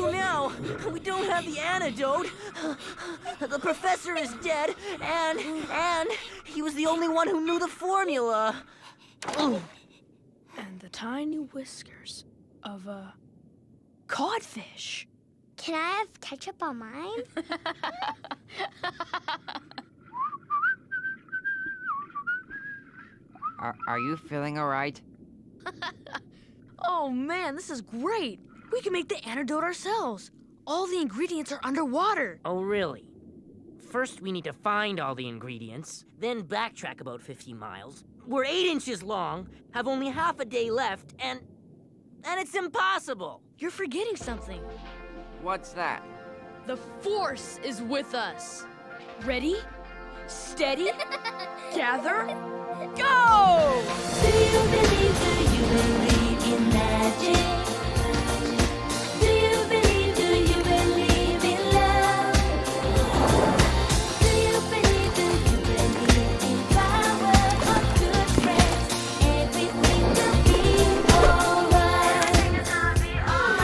do now? We don't have the antidote. The professor is dead, and he was the only one who knew the formula. And the tiny whiskers of a codfish. Can I have ketchup on mine? Are you feeling all right? Oh man, this is great. We can make the antidote ourselves. All the ingredients are underwater. Oh, really? First, we need to find all the ingredients, then backtrack about 50 miles. We're 8 inches long, have only half a day left, and it's impossible. You're forgetting something. What's that? The Force is with us. Ready, steady, gather, go! Do you believe in magic? Do you believe in love? Do you believe in power of good friends? Everything will be alright.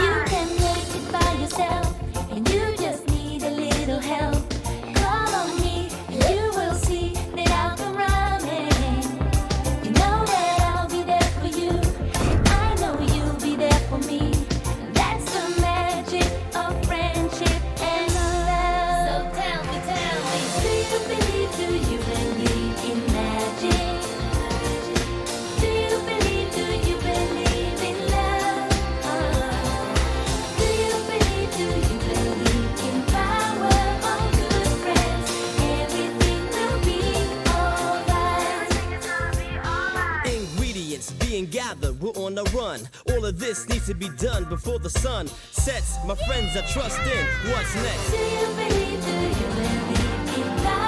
You can make it by yourself, and you just need a little help. Call on me, and you will see that I'll come running. You know that I'll be there for you, and I know you'll be there for me. That's the magic of friendship and love. So tell me, do you believe in magic? Do you believe in love? Do you believe in power of good friends? Everything will be alright. Ingredients being gathered, we're on the run. All of this needs to be done before the sun sets. My friends, I trust in what's next. Do you believe in love?